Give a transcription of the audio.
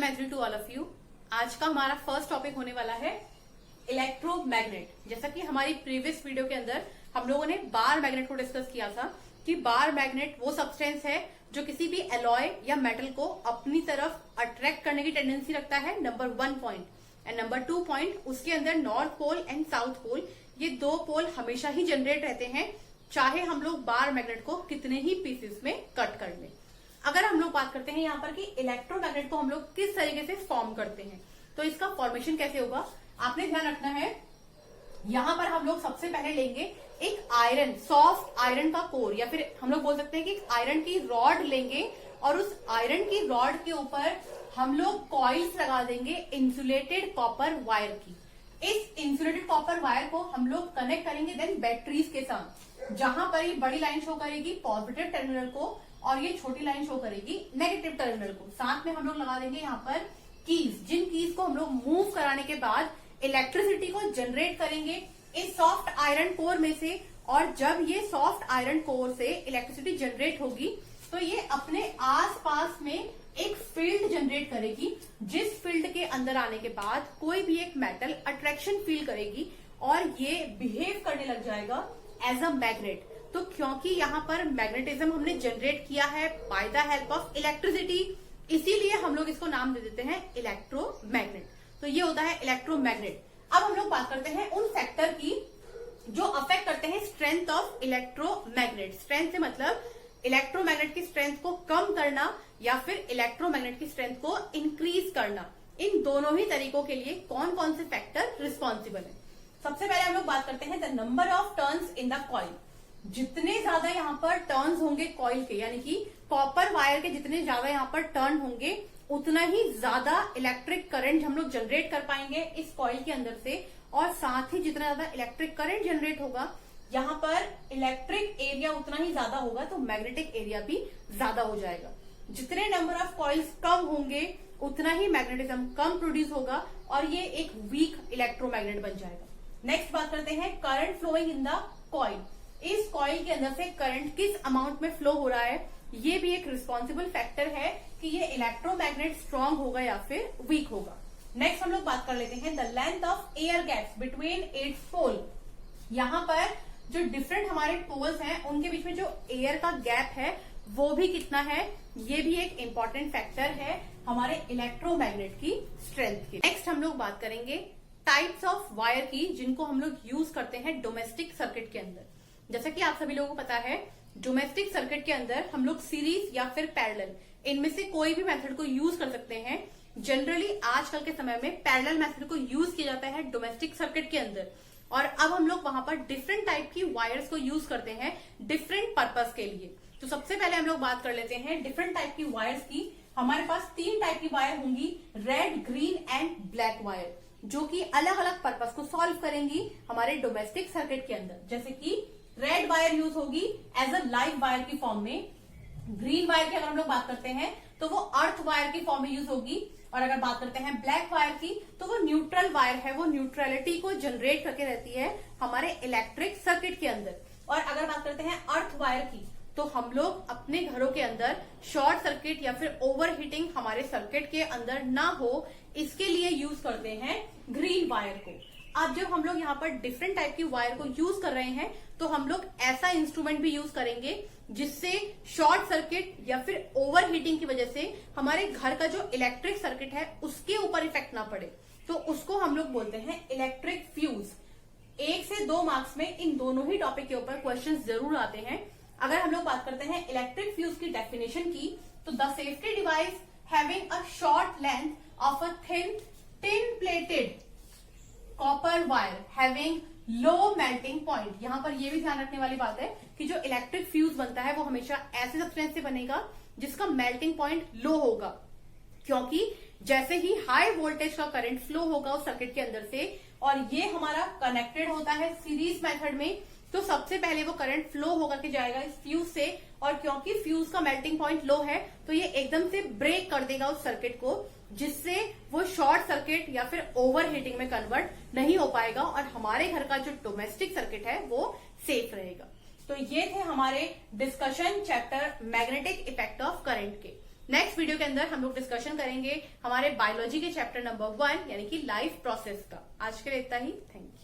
मैत्री to all of you. आज का हमारा फर्स्ट टॉपिक होने वाला है इलेक्ट्रोमैग्नेट। जैसा कि हमारी प्रीवियस वीडियो के अंदर हम लोगों ने बार मैग्नेट को डिस्कस किया था कि बार मैग्नेट वो सब्सटेंस है जो किसी भी एलॉय या मेटल को अपनी तरफ अट्रैक्ट करने की टेंडेंसी रखता है, number 1 point. And number 2 point, उसके अंदर north pole and south pole, ये दो पोल हमेशा ही जनरेट रहते हैं, चाहे हम लोग बार मैग्नेट को कितने ही पीसेस में कट कर लें। अगर हम लोग बात करते हैं यहाँ पर कि इलेक्ट्रोमैग्नेट को हम लोग किस तरीके से फॉर्म करते हैं, तो इसका फॉर्मेशन कैसे होगा आपने ध्यान रखना है। यहाँ पर हम लोग सबसे पहले लेंगे एक आयरन, सॉफ्ट आयरन का कोर, या फिर हम लोग बोल सकते हैं कि एक आयरन की रॉड लेंगे और उस आयरन की रॉड के ऊपर हम लोग कॉइल्स लगा देंगे इंसुलेटेड कॉपर वायर की। इस इंसुलेटेड कॉपर वायर को हम लोग कनेक्ट करेंगे देन बैटरीज के साथ, जहां पर ये बड़ी लाइन शो करेगी पॉजिटिव टर्मिनल को और ये छोटी लाइन शो करेगी नेगेटिव टर्मिनल को। साथ में हम लोग लगा देंगे यहाँ पर कीज, जिन कीज को हम लोग मूव कराने के बाद इलेक्ट्रिसिटी को जनरेट करेंगे इस सॉफ्ट आयरन कोर में से। और जब ये सॉफ्ट आयरन कोर से इलेक्ट्रिसिटी जनरेट होगी तो ये अपने आसपास में एक फील्ड जनरेट करेगी, जिस फील्ड के अंदर आने के बाद कोई भी एक मेटल अट्रैक्शन फील करेगी और ये बिहेव करने लग जाएगा एज अ मैग्नेट। तो क्योंकि यहाँ पर मैग्नेटिज्म हमने जनरेट किया है by the help of electricity, इसीलिए हम लोग इसको नाम दे देते हैं इलेक्ट्रोमैग्नेट। तो ये होता है इलेक्ट्रोमैग्नेट। अब हम लोग बात करते हैं उन फैक्टर की जो अफेक्ट करते हैं स्ट्रेंथ ऑफ इलेक्ट्रोमैग्नेट। स्ट्रेंथ से मतलब इलेक्ट्रोमैग्नेट की स्ट्रेंथ को कम करना या फिर इलेक्ट्रोमैग्नेट की स्ट्रेंथ को इंक्रीज करना। इन दोनों ही तरीकों के लिए कौन कौन से फैक्टर रिस्पॉन्सिबल है। सबसे पहले हम लोग बात करते हैं the number of turns in the coil. जितने ज्यादा यहाँ पर टर्न्स होंगे कॉइल के, यानी कि कॉपर वायर के जितने ज्यादा यहाँ पर टर्न होंगे, उतना ही ज्यादा इलेक्ट्रिक करंट हम लोग जनरेट कर पाएंगे इस कॉइल के अंदर से। और साथ ही जितना ज्यादा इलेक्ट्रिक करंट जनरेट होगा, यहाँ पर इलेक्ट्रिक एरिया उतना ही ज्यादा होगा, तो मैग्नेटिक एरिया भी ज्यादा हो जाएगा। जितने नंबर ऑफ कॉइल्स कम होंगे उतना ही मैग्नेटिज्म कम प्रोड्यूस होगा और ये एक वीक इलेक्ट्रोमैग्नेट बन जाएगा। नेक्स्ट बात करते हैं current flowing in the coil. इस कॉइल के अंदर से करंट किस अमाउंट में फ्लो हो रहा है, ये भी एक रिस्पॉन्सिबल फैक्टर है कि ये इलेक्ट्रोमैग्नेट स्ट्रांग होगा या फिर वीक होगा। नेक्स्ट हम लोग बात कर लेते हैं the length of air gaps between its pole. यहाँ पर जो डिफरेंट हमारे पोल्स हैं उनके बीच में जो एयर का गैप है वो भी कितना है, ये भी एक इंपॉर्टेंट फैक्टर है हमारे इलेक्ट्रोमैग्नेट की स्ट्रेंथ की। नेक्स्ट हम लोग बात करेंगे टाइप्स ऑफ वायर की, जिनको हम लोग यूज करते हैं डोमेस्टिक सर्किट के अंदर। जैसा कि आप सभी लोगों को पता है, डोमेस्टिक सर्किट के अंदर हम लोग सीरीज या फिर पैरेलल, इनमें से कोई भी मेथड को यूज कर सकते हैं। जनरली आजकल के समय में पैरेलल मेथड को यूज किया जाता है डोमेस्टिक सर्किट के अंदर। और अब हम लोग वहां पर डिफरेंट टाइप की वायर्स को यूज करते हैं डिफरेंट पर्पस के लिए। तो सबसे पहले हम लोग बात कर लेते हैं डिफरेंट टाइप की वायर्स की। हमारे पास 3 टाइप की वायर होंगी, red, green and black wire, जो कि अलग अलग पर्पस को सॉल्व करेंगी हमारे डोमेस्टिक सर्किट के अंदर। जैसे कि रेड वायर यूज होगी एज अ लाइव वायर की फॉर्म में। ग्रीन वायर की अगर हम लोग बात करते हैं तो वो अर्थ वायर की फॉर्म में यूज होगी। और अगर बात करते हैं ब्लैक वायर की तो वो न्यूट्रल वायर है, वो न्यूट्रलिटी को जनरेट करके रहती है हमारे इलेक्ट्रिक सर्किट के अंदर। और अगर बात करते हैं अर्थ वायर की तो हम लोग अपने घरों के अंदर शॉर्ट सर्किट या फिर ओवर हीटिंग हमारे सर्किट के अंदर ना हो, इसके लिए यूज करते हैं ग्रीन वायर को। अब जब हम लोग यहाँ पर डिफरेंट टाइप की वायर को यूज कर रहे हैं तो हम लोग ऐसा इंस्ट्रूमेंट भी यूज करेंगे जिससे शॉर्ट सर्किट या फिर ओवर हीटिंग की वजह से हमारे घर का जो इलेक्ट्रिक सर्किट है उसके ऊपर इफेक्ट ना पड़े, तो उसको हम लोग बोलते हैं इलेक्ट्रिक फ्यूज। 1 से 2 मार्क्स में इन दोनों ही टॉपिक के ऊपर क्वेश्चन जरूर आते हैं। अगर हम लोग बात करते हैं इलेक्ट्रिक फ्यूज की डेफिनेशन की, तो the safety device having a short length of a thin tin plated copper wire having low melting point. यहाँ पर ये भी ध्यान रखने वाली बात है कि जो इलेक्ट्रिक फ्यूज बनता है वो हमेशा ऐसे सब्सटेंस से बनेगा जिसका मेल्टिंग पॉइंट लो होगा, क्योंकि जैसे ही हाई वोल्टेज का करंट फ्लो होगा उस सर्किट के अंदर से और ये हमारा कनेक्टेड होता है सीरीज मेथड में, तो सबसे पहले वो करंट फ्लो होकर के जाएगा इस फ्यूज से। और क्योंकि फ्यूज का मेल्टिंग पॉइंट लो है तो ये एकदम से ब्रेक कर देगा उस सर्किट को, जिससे वो शॉर्ट सर्किट या फिर ओवर हीटिंग में कन्वर्ट नहीं हो पाएगा और हमारे घर का जो डोमेस्टिक सर्किट है वो सेफ रहेगा। तो ये थे हमारे discussion chapter magnetic effect of current के। नेक्स्ट वीडियो के अंदर हम लोग डिस्कशन करेंगे हमारे बायोलॉजी के चैप्टर नंबर 1 यानी कि लाइफ प्रोसेस का। आज के लिए इतना ही। Thank you.